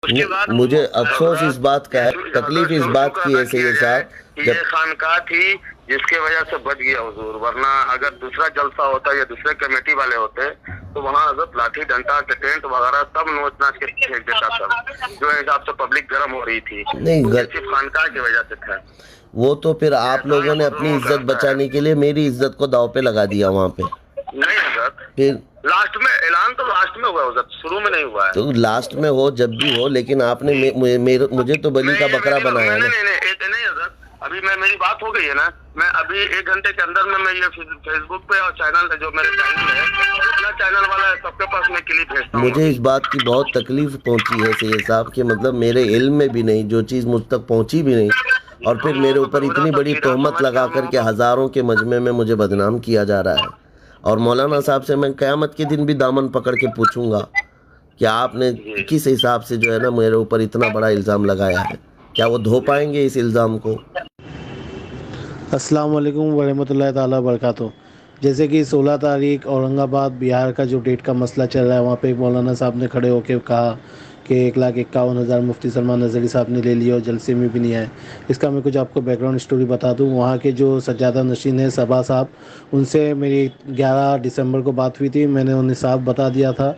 उसके बाद मुझे अफसोस इस बात का है, तकलीफ इस बात की है सैयद साहब, ये खानकाह थी जिसके वजह से बच गया हुजूर, वरना अगर दूसरा जलसा होता या दूसरे कमेटी वाले होते तो वहाँ हजरत लाठी डंडा टेंट वगैरह सब नोच नाच के फेंक देता था, जो हिसाब से पब्लिक गर्म हो रही थी। नहीं सिर्फ खानकाह की वजह से था वो तो फिर आप लोगों ने अपनी इज्जत बचाने के लिए मेरी इज्जत को दांव पे लगा दिया वहाँ पे। नहीं हजरत, फिर लास्ट में ऐलान तो लास्ट में हुआ है हजरत, शुरू में नहीं हुआ है। तो लास्ट में हो जब भी हो, लेकिन आपने मुझे तो बलि का बकरा बनाया ना। नहीं हजरत, अभी मेरी बात हो गई है ना, मैं अभी 1 घंटे के अंदर में मैं ये फेसबुक पे और चैनल जो मेरे चैनल है, जितना चैनल वाला है सबके पास मैं क्लिप भेजता हूँ। मुझे इस बात की बहुत तकलीफ पहुंची है सैयद साहब कि मतलब मेरे इल्म में भी नहीं, जो चीज़ मुझ तक पहुंची भी नहीं, और फिर मेरे ऊपर इतनी बड़ी तोहमत लगा करके हज़ारों के मजमे में मुझे बदनाम किया जा रहा है। और मौलाना साहब से मैं क़यामत के दिन भी दामन पकड़ के पूछूंगा कि आपने किस हिसाब से जो है ना मेरे ऊपर इतना बड़ा इल्ज़ाम लगाया है, क्या वो धो पाएंगे इस इल्ज़ाम को? अस्सलाम वालेकुम वरहमतुल्लाहि ताला बरकातहू। जैसे कि 16 तारीख औरंगाबाद बिहार का जो डेट का मसला चल रहा है, वहाँ पे एक मौलाना साहब ने खड़े होकर कहा कि 1,51,000 मुफ्ती सलमान नज़री साहब ने ले लिया और जलसे में भी नहीं आए। इसका मैं कुछ आपको बैकग्राउंड स्टोरी बता दूं। वहाँ के जो सज्जादा नशीन है सबा साहब, उनसे मेरी 11 दिसंबर को बात हुई थी। मैंने उन्हें साफ बता दिया था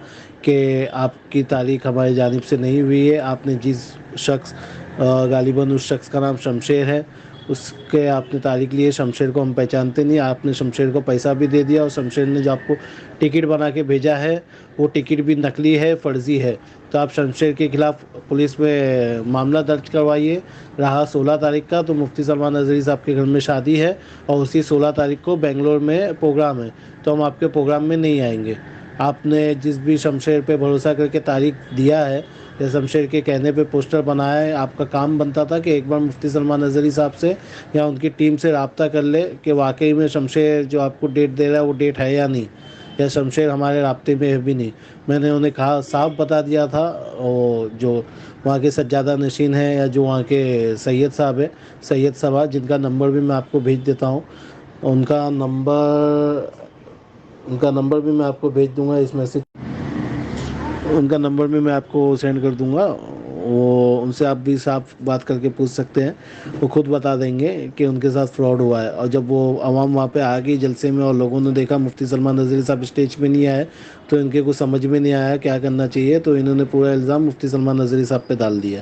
कि आपकी तारीख हमारी जानिब से नहीं हुई है। आपने जिस शख्स, गालिबन उस शख्स का नाम शमशेर है, उसके आपने तारीख लिए, शमशेर को हम पहचानते नहीं। आपने शमशेर को पैसा भी दे दिया और शमशेर ने जो आपको टिकट बना के भेजा है वो टिकट भी नकली है, फ़र्ज़ी है। तो आप शमशेर के ख़िलाफ़ पुलिस में मामला दर्ज करवाइए। रहा 16 तारीख का, तो मुफ्ती सलमान नज़री साहब के घर में शादी है और उसी 16 तारीख को बेंगलोर में प्रोग्राम है, तो हम आपके प्रोग्राम में नहीं आएंगे। आपने जिस भी शमशेर पे भरोसा करके तारीख दिया है या शमशेर के कहने पे पोस्टर बनाया है, आपका काम बनता था कि एक बार मुफ्ती सलमान नज़री साहब से या उनकी टीम से रब्ता कर ले कि वाकई में शमशेर जो आपको डेट दे रहा है वो डेट है या नहीं, या शमशेर हमारे राब्ते में है भी नहीं। मैंने उन्हें कहा, साफ बता दिया था। और जो वहाँ के सज्जादा नशीन हैं या जो वहाँ के सैयद साहब है, सैयद सभा, जिनका नंबर भी मैं आपको भेज देता हूँ, उनका नंबर भी मैं आपको भेज दूँगा इस मैसेज, उनका नंबर भी मैं आपको सेंड कर दूंगा। वो उनसे आप भी साफ बात करके पूछ सकते हैं, वो खुद बता देंगे कि उनके साथ फ्रॉड हुआ है। और जब वो आवाम वहाँ पे आ गई जलसे में और लोगों ने देखा मुफ्ती सलमान नज़री साहब स्टेज पे नहीं आए, तो इनके कुछ समझ में नहीं आया क्या करना चाहिए, तो इन्होंने पूरा इल्ज़ाम मुफ्ती सलमान नज़री साहब पे डाल दिया।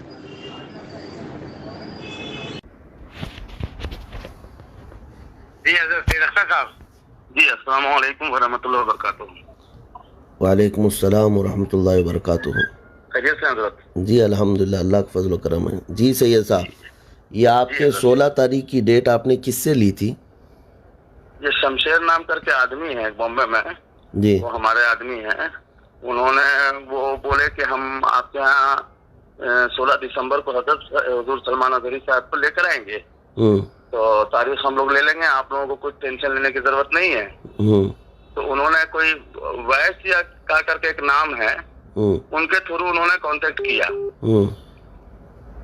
जी अस्सलाम वालेकुम वरहमतुल्लाहि वबरकातुहू। वालेकुम अस्सलाम वरहमतुल्लाहि वबरकातुहू। खैरियत से हजरत? जी अल्हम्दुलिल्लाह, अल्लाह का फजल करम है। जी सैयद साहब, ये आपके 16 तारीख की डेट आपने किससे ली थी? ये शमशेर नाम करके आदमी है बॉम्बे में जी, वो हमारे आदमी हैं। उन्होंने वो बोले कि हम आपके यहाँ 16 दिसंबर को हजरत हुजूर सलमान नज़री साहब को लेकर आएंगे, तो तारीख हम लोग ले लेंगे, आप लोगों को कुछ टेंशन लेने की जरूरत नहीं है। तो उन्होंने कोई वैस या का करके एक नाम है, उनके थ्रू उन्होंने कांटेक्ट किया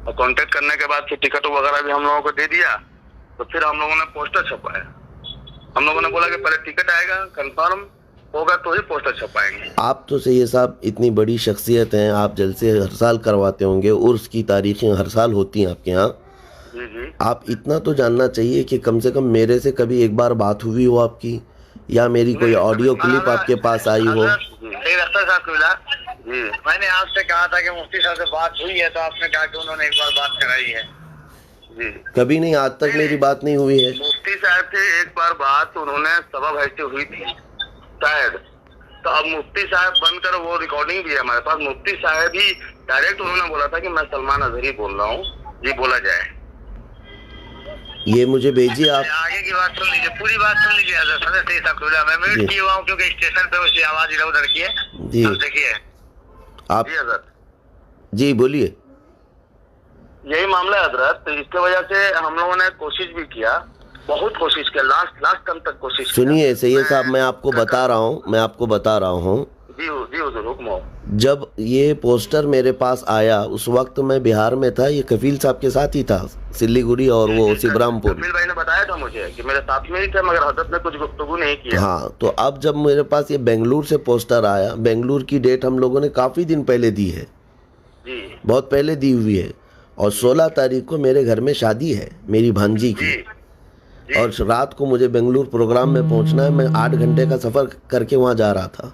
और कांटेक्ट करने के बाद फिर टिकट वगैरह भी हम लोगों को दे दिया। तो फिर हम लोगों ने पोस्टर छपाया। हम लोगों ने बोला कि पहले टिकट आएगा, कंफर्म होगा तो ही पोस्टर छपाएंगे। आप तो सैयद साहब इतनी बड़ी शख्सियत हैं, आप जलसे हर साल करवाते होंगे, उर्स की तारीखें हर साल होती हैं आपके यहाँ। जी जी, आप इतना तो जानना चाहिए कि कम से कम मेरे से कभी एक बार बात हुई हो आपकी, या मेरी कोई ऑडियो क्लिप आपके पास आई हो? जी, मैंने आपसे कहा था कि मुफ्ती साहब से बात हुई है, तो आपने कहा कि उन्होंने एक बार बात कराई है। जी, कभी नहीं, आज तक मेरी बात नहीं हुई है। मुफ्ती साहब से एक बार बात उन्होंने सबब ऐसे हुई थी शायद, तो अब मुफ्ती साहब बनकर वो रिकॉर्डिंग भी है हमारे पास। मुफ्ती साहब ही डायरेक्ट उन्होंने बोला था कि मैं सलमान नज़री बोल रहा हूँ, जी बोला जाए। ये मुझे भेजिए आप। आगे की बात सुन लीजिए, पूरी बात सुन लीजिए। मैं म्यूट किया हुआ हूँ क्योंकि स्टेशन पे उसकी आवाज इधर उधर की है। जी देखिए आप। जी हजरत, जी बोलिए। यही मामला है हजरत। तो इसके वजह से हम लोगों ने कोशिश भी किया, बहुत कोशिश किया, लास्ट टर्म तक कोशिश। सुनिए सैयद साहब, मैं आपको बता रहा हूँ जी हुजूर, हुक्म हो। जब ये पोस्टर मेरे पास आया उस वक्त मैं बिहार में था, ये कफील साहब के साथ ही था, सिल्लीगुड़ी और वो सिबरामपुर। कफील भाई ने बताया था मुझे कि मेरे साथ में ही थे, मगर हजरत ने कुछ गुफ्तगू नहीं किया। हाँ, तो अब जब मेरे पास ये बेंगलुरु से पोस्टर आया, बेंगलुरु की डेट हम लोगों ने काफ़ी दिन पहले दी है जी, बहुत पहले दी हुई है, और 16 तारीख को मेरे घर में शादी है मेरी भांजी की, और रात को मुझे बेंगलुरु प्रोग्राम में पहुंचना है। मैं 8 घंटे का सफ़र करके वहां जा रहा था।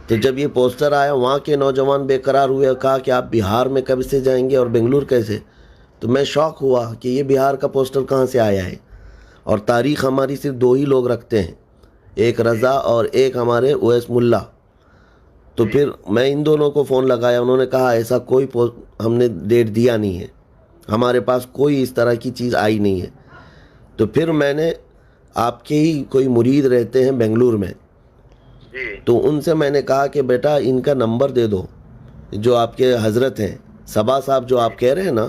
तो जब ये पोस्टर आया, वहाँ के नौजवान बेकरार हुए, कहा कि आप बिहार में कब से जाएंगे और बेंगलुरु कैसे। तो मैं शौक हुआ कि ये बिहार का पोस्टर कहाँ से आया है। और तारीख़ हमारी सिर्फ 2 ही लोग रखते हैं, एक रज़ा और एक हमारे ओएस मुल्ला। तो फिर मैं इन दोनों को फ़ोन लगाया, उन्होंने कहा ऐसा कोई हमने डेट दिया नहीं है, हमारे पास कोई इस तरह की चीज़ आई नहीं है। तो फिर मैंने, आपके ही कोई मुरीद रहते हैं बेंगलुरु में, तो उनसे मैंने कहा कि बेटा इनका नंबर दे दो, जो आपके हजरत हैं सबा साहब जो आप कह रहे हैं ना।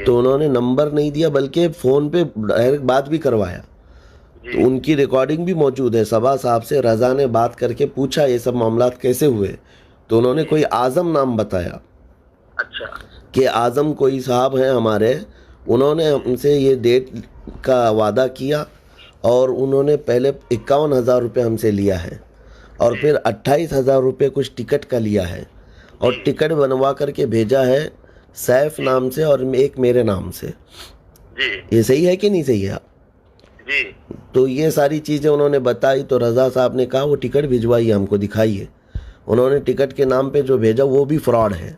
तो उन्होंने नंबर नहीं दिया, बल्कि फ़ोन पे डायरेक्ट बात भी करवाया। तो उनकी रिकॉर्डिंग भी मौजूद है। सबा साहब से रज़ा ने बात करके पूछा ये सब मामलात कैसे हुए, तो उन्होंने कोई आज़म नाम बताया। अच्छा। कि आज़म कोई साहब हैं हमारे, उन्होंने हमसे ये डेट का वादा किया, और उन्होंने पहले 51,000 रुपये हमसे लिया है, और फिर 28,000 रुपये कुछ टिकट का लिया है, और टिकट बनवा करके भेजा है सैफ नाम से और एक मेरे नाम से। ये सही है कि नहीं सही है? जी। तो ये सारी चीज़ें उन्होंने बताई। तो रज़ा साहब ने कहा वो टिकट भिजवाइए, हमको दिखाइए। उन्होंने टिकट के नाम पे जो भेजा वो भी फ्रॉड है,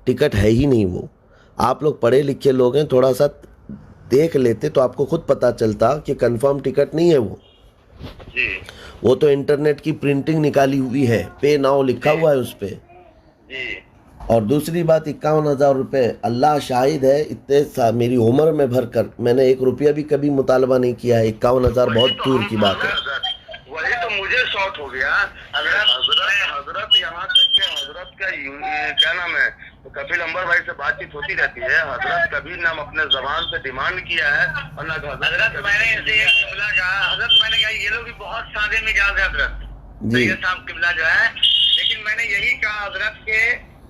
टिकट है ही नहीं वो। आप लोग पढ़े लिखे लोग हैं, थोड़ा सा देख लेते तो आपको खुद पता चलता कि कंफर्म टिकट नहीं है वो। जी। वो तो इंटरनेट की प्रिंटिंग निकाली हुई है, पे नाउ लिखा हुआ है उस पर। और दूसरी बात, 51,000 रुपये, अल्लाह शाहिद है, इतने मेरी उम्र में भर कर मैंने 1 रुपया भी कभी मुतालबा नहीं किया है। 51,000 बहुत दूर की बात है। वही तो मुझे शॉक हो गया। हजरत यहाँ तक के हजरत का क्या नाम है, तो कपिल अंबर भाई से बातचीत होती रहती है। हजरत कभी ना अपने जबान से डिमांड किया है और ना हजरत मैंने हजरत मैंने कहा ये लोग भी बहुत सादे मिजाज है हजरत जी साहब किबला जो है। लेकिन मैंने यही कहा हजरत के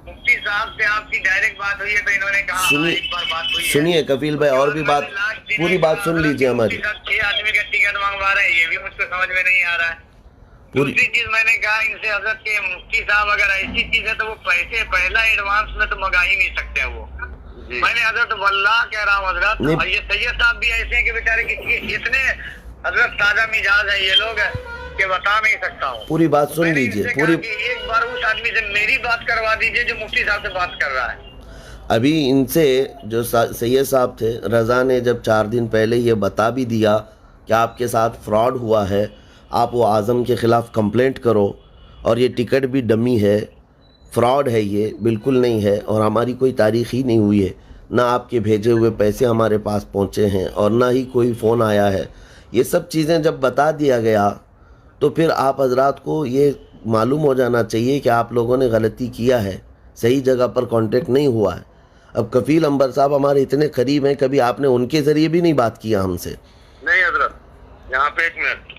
मुफ्ती साहब से आपकी डायरेक्ट बात हुई है, तो इन्होंने कहा एक बार बात हुई है। सुनिए कपिल भाई, और भी बात, पूरी बात सुन लीजिए हमारी। 6 आदमी का टिकट मंगवा रहे हैं, ये भी मुझको समझ में नहीं आ रहा है। दूसरी चीज मैंने कहा इनसे हजरत के मुफ्ती साहब अगर ऐसी चीज है तो वो पैसे पहला एडवांस में तो मंगा ही नहीं सकते हैं वो। मैंने हजरत वल्लाह कह रहा हूँ हजरत, और ये सैयद साहब भी ऐसे हैं कि बेचारे किसी इतने हजरत ताजा मिजाज है ये लोग कि बता नहीं सकता हूँ। पूरी बात सुन लीजिए पूरी। एक बार उस आदमी से मेरी बात करवा दीजिए जो मुफ्ती साहब से बात कर रहा है। अभी इनसे जो सैयद साहब थे, रज़ा ने जब 4 दिन पहले ये बता भी दिया कि आपके साथ फ्रॉड हुआ है, आप वो आज़म के ख़िलाफ़ कंप्लेंट करो, और ये टिकट भी डमी है, फ्रॉड है, ये बिल्कुल नहीं है, और हमारी कोई तारीख़ ही नहीं हुई है, ना आपके भेजे हुए पैसे हमारे पास पहुँचे हैं और ना ही कोई फ़ोन आया है। ये सब चीज़ें जब बता दिया गया तो फिर आप हजरात को ये मालूम हो जाना चाहिए कि आप लोगों ने गलती किया है, सही जगह पर कांटेक्ट नहीं हुआ है। अब कफील अंबर साहब हमारे इतने करीब हैं, कभी आपने उनके ज़रिए भी नहीं बात किया हमसे? नहीं हजरत, यहाँ पे 1 मिनट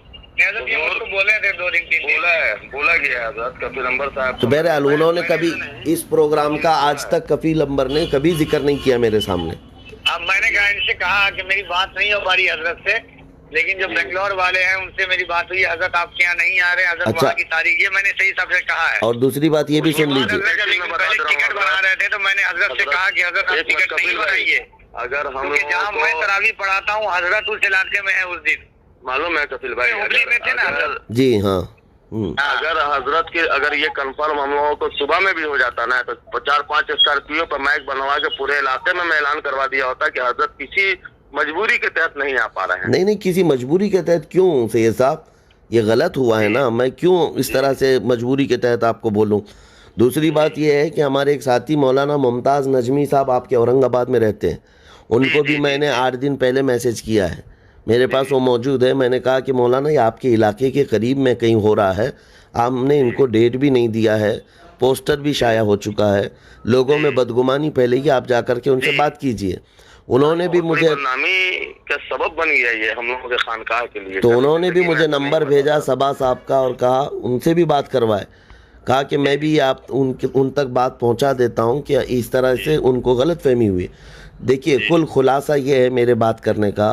तो बोले थे 2 दिन 3 दिन बोला गया हजरत कफील अंबर साहब। तो बहरहाल उन्होंने कभी इस प्रोग्राम का आज तक कफील अंबर ने कभी जिक्र नहीं किया मेरे सामने। अब मैंने कहा इनसे कहा कि मेरी बात नहीं हो पा रही हजरत से, लेकिन जो बेंगलोर वाले हैं उनसे मेरी बात हुई, हजरत आपके यहाँ नहीं आ रहे हजरत, अच्छा, वहाँ की तारीख ये मैंने सही सबसे कहा है। और दूसरी बात ये भी सुन लीजिए, पहले टिकट बना रहे थे तो मैंने हजरत से कहा कि हजरत आप टिकट नहीं बनाइए, अगर हम जहाँ मैं तरावी पढ़ाता हूँ हजरत उस इलाके में है उस दिन, मालूम है कपिल भाई, हुबली में थे ना जी। हाँ, अगर हजरत के अगर ये कंफर्म हम लोगों को सुबह में भी हो जाता ना, तो 4-5 स्कॉर्पियो पर माइक बनवा के पूरे इलाके में मैं ऐलान करवा दिया होता कि हजरत किसी मजबूरी के तहत नहीं आ पा रहे हैं। नहीं, किसी मजबूरी के तहत क्यों सैयद साहब, ये गलत हुआ है ना, मैं क्यों इस तरह से मजबूरी के तहत आपको बोलूं। दूसरी बात ये है कि हमारे एक साथी मौलाना मुमताज़ नजमी साहब आपके औरंगाबाद में रहते हैं, उनको भी मैंने 8 दिन पहले मैसेज किया है, मेरे पास वो मौजूद है। मैंने कहा कि मौलाना ये आपके इलाके के करीब में कहीं हो रहा है, आपने इनको डेट भी नहीं दिया है, पोस्टर भी शाया हो चुका है, लोगों में बदगुमानी फैलेगी, आप जाकर के उनसे बात कीजिए। उन्होंने भी मुझे बदनामी का सबब बन गया ये हम लोगों के खानकाह के लिए, तो उन्होंने भी मुझे नंबर भेजा सबा साहब का और कहा उनसे भी बात करवाए, कहा कि मैं भी आप उन तक बात पहुंचा देता हूं कि इस तरह से उनको गलतफहमी हुई। देखिए कुल खुलासा ये है मेरे बात करने का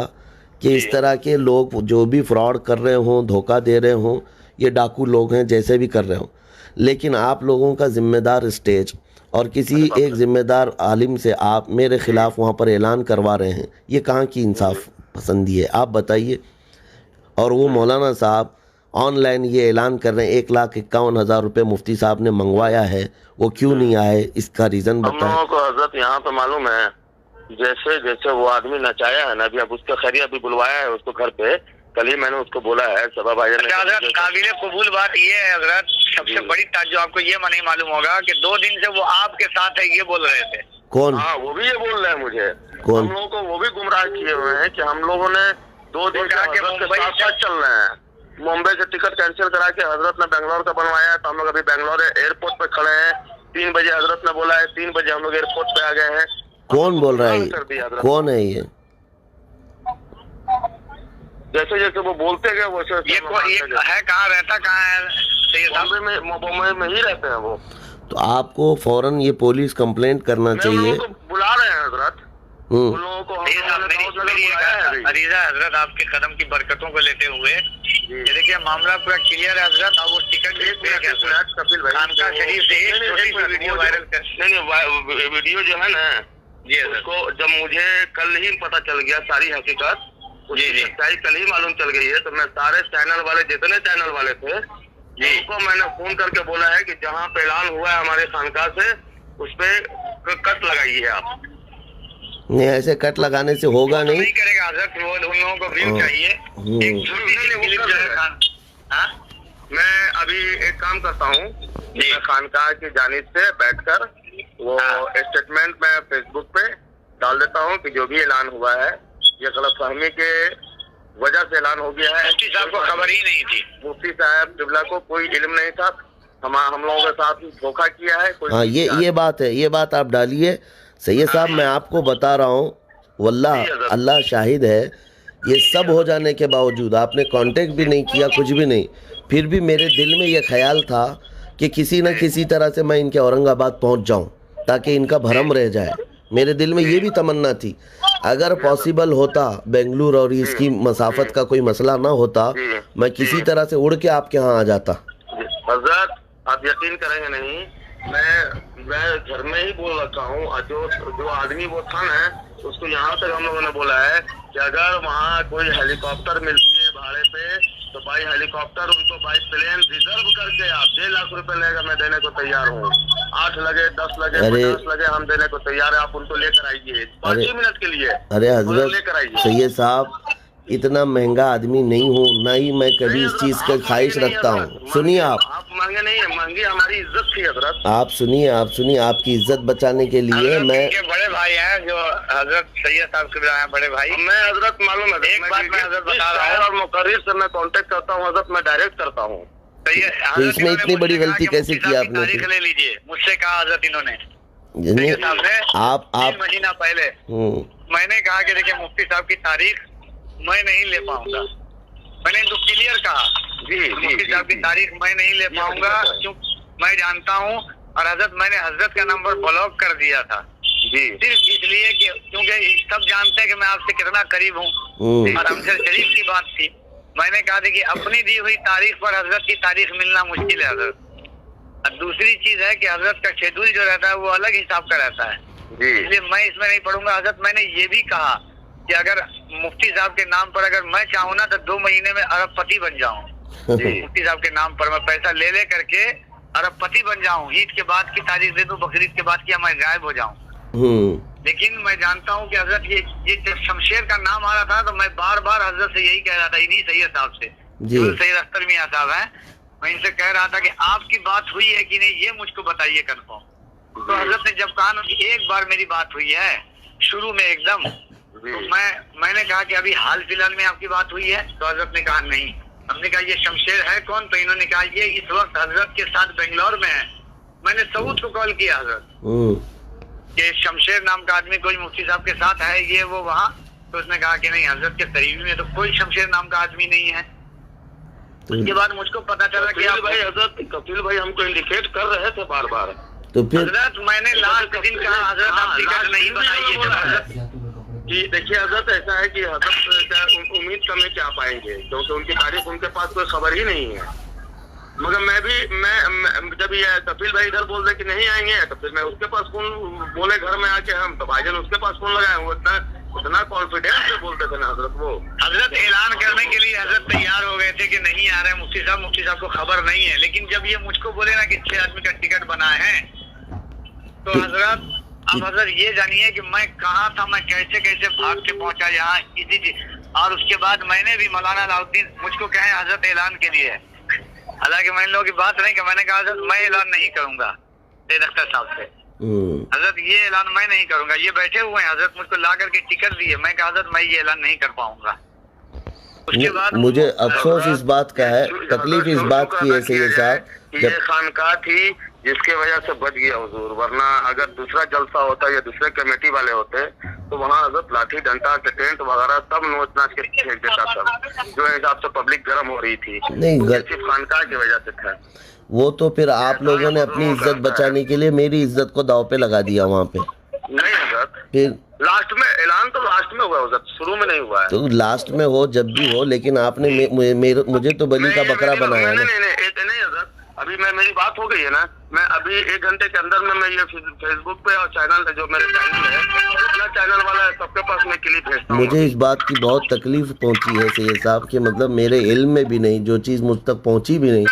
कि इस तरह के लोग जो भी फ्रॉड कर रहे हों, धोखा दे रहे हों, ये डाकू लोग हैं, जैसे भी कर रहे हों, लेकिन आप लोगों का ज़िम्मेदार स्टेज और किसी एक जिम्मेदार आलिम से आप मेरे ख़िलाफ़ वहाँ पर ऐलान करवा रहे हैं, ये कहाँ की इंसाफ पसंदी है, आप बताइए। और वो मौलाना साहब ऑनलाइन ये ऐलान कर रहे हैं 1,51,000 रुपये मुफ्ती साहब ने मंगवाया है, वो क्यों नहीं आए, इसका रीज़न बताएं। हम लोगों को हजरत यहाँ पे मालूम है, जैसे जैसे वो आदमी नचाया है ना, अभी अब उसका खैरिया भी बुलवाया है उसको घर पे, कल ही मैंने उसको बोला है सभा भाई ने। काबिल कबूल बात ये है हजरत, सबसे बड़ी जो आपको ये नहीं मालूम होगा कि 2 दिन से वो आपके साथ है, ये बोल रहे थे। कौन? हाँ, वो भी ये बोल रहे हैं मुझे। कौन? हम लोगों को वो भी गुमराह किए हुए हैं कि हम लोगों ने 2 दिन से हजरत के साथ चल रहे हैं। मुंबई से टिकट कैंसिल करा के हजरत ने बेंगलोर का बनवाया है, तो हम लोग अभी बेंगलोर एयरपोर्ट पे खड़े हैं। 3 बजे हजरत ने बोला है, 3 बजे हम लोग एयरपोर्ट पे आ गए हैं। कौन बोल रहा है? कौन है ये? जैसे जैसे वो बोलते गए वैसे ये है, कहाँ रहता कहाँ है? मुंबई में ही रहते हैं वो। तो आपको फौरन ये पुलिस कंप्लेंट करना चाहिए। बुला रहे हैं हजरत, उन लोगों को अरीजा हजरत आपके कदम की बरकतों को लेते हुए देखिए मामला पूरा क्लियर है हजरत। अब वो टिकट कपिल भाई खानका शरीफ से वीडियो वायरल कर, नहीं वीडियो जो है ना जी, उसको जब मुझे कल ही पता चल गया सारी हकीकत, सच्चाई कल ही मालूम चल गई है, तो मैं सारे चैनल वाले, जितने चैनल वाले थे उनको मैंने फोन करके बोला है कि जहाँ पे ऐलान हुआ है हमारे खानका से, उस पे कट लगाइए आप। नहीं, ऐसे कट लगाने से होगा नहीं करेगा हजरत, वो उन लोगों को व्यू चाहिए। मैं अभी एक काम करता हूँ, मैं खानका की जानिब से बैठकर वो स्टेटमेंट मैं फेसबुक पे डाल देता हूँ कि जो भी ऐलान हुआ है ये गलतफहमी के वजह से ऐलान हो गया है। मुफ्ती साहब को खबर ही नहीं थी, मुफ्ती साहब किबला को कोई इल्म नहीं था, हम लोगों के साथ धोखा किया है। हाँ, ये बात है, ये बात आप डालिए। सैयद साहब, मैं आपको बता रहा हूँ, वल्लाह अल्लाह शाहिद है, ये सब हो जाने के बावजूद आपने कांटेक्ट भी नहीं किया, कुछ भी नहीं, फिर भी मेरे दिल में ये ख्याल था कि किसी न किसी तरह से मैं इनके औरंगाबाद पहुँच जाऊँ ताकि इनका भरम रह जाए। मेरे दिल में ये भी तमन्ना थी, अगर पॉसिबल होता बेंगलुरु और इसकी मसाफत का कोई मसला ना होता, मैं किसी तरह से उड़ के आपके यहाँ आ जाता। हज़रत, आप यकीन करेंगे नहीं, मैं घर में ही बोल रखा हूँ। जो आदमी वो था ना, उसको यहाँ तक हम लोगों ने बोला है कि अगर वहाँ कोई हेलीकॉप्टर मिलती है भाड़े पे, तो भाई हेलीकॉप्टर उनको भाई प्लेन रिजर्व करके आप 1.5 लाख रुपए लेगा, मैं देने को तैयार हूँ। 8 लगे, 10 लगे, 50 लगे, हम देने को तैयार है। आप उनको लेकर आइए 5 ही मिनट के लिए। अरे हजरत लेकर आइए। सैयद साहब, इतना महंगा आदमी नहीं हूँ, ना ही मैं कभी इस चीज का ख्वाहिश रखता हूँ। सुनिए, आप महंगे नहीं है, महंगी हमारी इज्जत थी हजरत। आप सुनिए, आपकी इज्जत बचाने के लिए मैं बड़े भाई हैं जो हजरत सैयद साहब के हैं, बड़े भाई। मैं हजरत मालूम है, एक बात मैं हजरत बता रहा हूँ, और मुकर्रिर से मैं कांटेक्ट करता हूँ हजरत, मैं डायरेक्ट करता हूँ। तो इसमें इतनी बड़ी गलती कैसे की आपने? ले लीजिए, मुझसे कहा हजरत इन्होंने, आप 3 महीना पहले मैंने कहा कि देखिए मुफ्ती साहब की तारीख मैं नहीं ले पाऊंगा। मैंने इनको क्लियर कहा, मुफ्ती साहब की तारीख मैं नहीं ले पाऊंगा, क्योंकि मैं जानता हूँ। और हजरत, मैंने हजरत का नंबर ब्लॉक कर दिया था सिर्फ इसलिए कि क्योंकि सब जानते हैं कि मैं आपसे कितना करीब हूँ और हमसे शरीफ की बात थी। मैंने कहा था कि अपनी दी हुई तारीख पर हजरत की तारीख मिलना मुश्किल है हजरत। और दूसरी चीज है कि हजरत का शेड्यूल जो रहता है वो अलग हिसाब का रहता है, इसलिए मैं इसमें नहीं पढ़ूंगा। हजरत, मैंने ये भी कहा कि अगर मुफ्ती साहब के नाम पर अगर मैं चाहूँ ना तो 2 महीने में अरबपति बन जाऊँ। मुफ्ती साहब के नाम पर मैं पैसा ले करके अरबपति बन जाऊँ, ईद के बाद की तारीख दे दूँ, बकरीद के बाद की मैं गायब हो जाऊँ। लेकिन मैं जानता हूँ कि हजरत ये जब शमशेर का नाम आ रहा था तो मैं बार बार हजरत से यही कह रहा था, इन्हीं सैयद साहब से, सैयद अख्तर मियां साहब हैं, मैं इनसे कह रहा था कि आपकी बात हुई है कि नहीं ये मुझको बताइए कंफर्म। तो हजरत ने जब कहा ना कि एक बार मेरी बात हुई है शुरू में एकदम, तो मैंने कहा कि अभी हाल फिलहाल में आपकी बात हुई है, तो हजरत ने कहा नहीं। हमने कहा ये शमशेर है कौन? तो इन्होंने कहा ये इस वक्त हजरत के साथ बेंगलोर में है। मैंने सऊद को कॉल किया हजरत कि शमशेर नाम का आदमी कोई मुफ्ती साहब के साथ है, ये वो वहाँ, तो उसने कहा कि नहीं, हजरत के करीबी में तो कोई शमशेर नाम का आदमी नहीं है। उसके बाद मुझको पता चला कि आप भाई हजरत कपिल भाई हमको इंडिकेट कर रहे थे बार बार। तो फिर हजरत मैंने लास्ट दिन कहा हजरत आप टिकट नहीं बनाइए। कि देखिए हजरत, ऐसा है कि हजरत उम्मीद करने क्या पाएंगे, क्योंकि उनकी तारीख उनके पास कोई खबर ही नहीं है। मगर मैं जब ये कपिल भाई इधर बोल रहे कि नहीं आएंगे तो फिर मैं उसके पास फोन बोले घर में आके हम तो भाईजान उसके पास फोन लगाए, वो उतना कॉन्फिडेंस से बोलते थे ना हजरत। वो हजरत ऐलान करने के लिए हजरत तैयार हो गए थे कि नहीं आ रहे मुफ्ती साहब को खबर नहीं है, लेकिन जब ये मुझको बोले ना कि 6 आदमी का टिकट बना है तो हजरत अब हजरत ये जानिए कि मैं कहाँ था, मैं कैसे कैसे भाग के पहुंचा यहाँ इसी। और उसके बाद मैंने भी मौलाना अलाउद्दीन मुझको कहे हजरत ऐलान के लिए, हालांकि मैं इन लोगों की बात नहीं कि मैंने कहा हजरत मैं ऐलान नहीं करूंगा अख्तर साहब से, हजरत ये ऐलान मैं नहीं करूंगा, ये बैठे हुए हैं हजरत मुझको ला करके टिकट दिए, मैं कहा हजरत मैं ये ऐलान नहीं कर पाऊंगा। उसके बाद मुझे अफसोस इस बात का है, तकलीफ इस बात की है सैयद साहब, ये खानकाह थी जिसके वजह से बच गया हुजूर, वरना अगर दूसरा जलसा होता या दूसरे कमेटी वाले होते तो वहाँ हजरत लाठी डंडा टेंट वगैरह सब नोच नाच के फेंक देता सब, जो हिसाब से पब्लिक गर्म हो रही थी। नहीं सिर्फ खानकाह की वजह से था वो, तो फिर आप लोगों ने अपनी इज्जत बचाने के लिए मेरी इज्जत को दाव पे लगा दिया वहाँ पे। नहीं हजरत, फिर लास्ट में ऐलान तो लास्ट में हुआ हजरत, शुरू में नहीं हुआ है। तो लास्ट में हो जब भी हो, लेकिन आपने मुझे तो बलि का बकरा बनाया ना। नहीं हजरत, अभी मेरी बात हो गई है ना, मैं अभी 1 घंटे के अंदर में मैं ये फेसबुक पे और चैनल जो मेरे चैनल है जितना चैनल वाला है सबके पास मैं क्लिप भेजता हूँ। मुझे इस बात की बहुत तकलीफ पहुंची है सैयद साहब कि मतलब मेरे इल्म में भी नहीं, जो चीज़ मुझ तक पहुंची भी नहीं,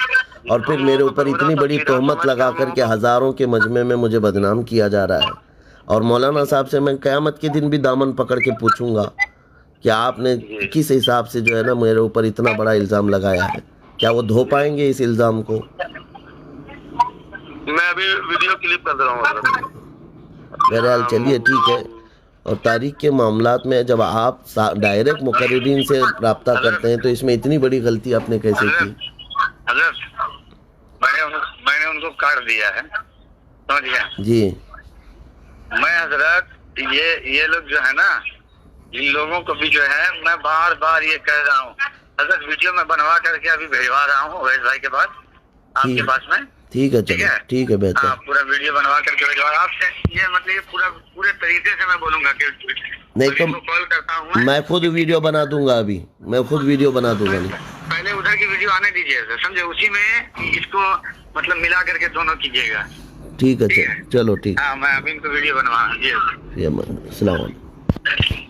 और फिर मेरे ऊपर इतनी बड़ी तोहमत लगा करके हज़ारों के मजमे में मुझे बदनाम किया जा रहा है। और मौलाना साहब से मैं क़यामत के दिन भी दामन पकड़ के पूछूंगा कि आपने किस हिसाब से जो है ना मेरे ऊपर इतना बड़ा इल्ज़ाम लगाया है, क्या वो धो पाएंगे इस इल्ज़ाम को? मैं अभी वीडियो क्लिप कर दे रहा हूँ। बहरहाल चलिए ठीक है। और तारीख के मामलात में जब आप डायरेक्ट मुकर्रिरीन से रब्ता करते हैं तो इसमें इतनी बड़ी गलती आपने कैसे की? मैंने उनको काट दिया है, समझ गया जी। मैं हजरत ये लोग जो है ना, इन लोगों को भी जो है मैं बार बार ये कह रहा हूँ हजरत, वीडियो में बनवा करके अभी भेजवा रहा हूँ अवैध भाई के पास, आपके पास में। ठीक है, चलो ठीक है, बेहतर। पूरा वीडियो बनवा करके भेजवा आपसे, ये मतलब ये पूरे तरीके से मैं बोलूंगा कि नहीं तो कॉल करता हूँ मैं खुद वीडियो बना दूंगा, अभी मैं खुद वीडियो बना दूंगा। पहले उधर की वीडियो आने दीजिए समझे, उसी में इसको मतलब मिला करके दोनों कीजिएगा। ठीक है, चलो ठीक। हाँ मैं अभी इनको वीडियो बनवा। अस्सलाम वालेकुम।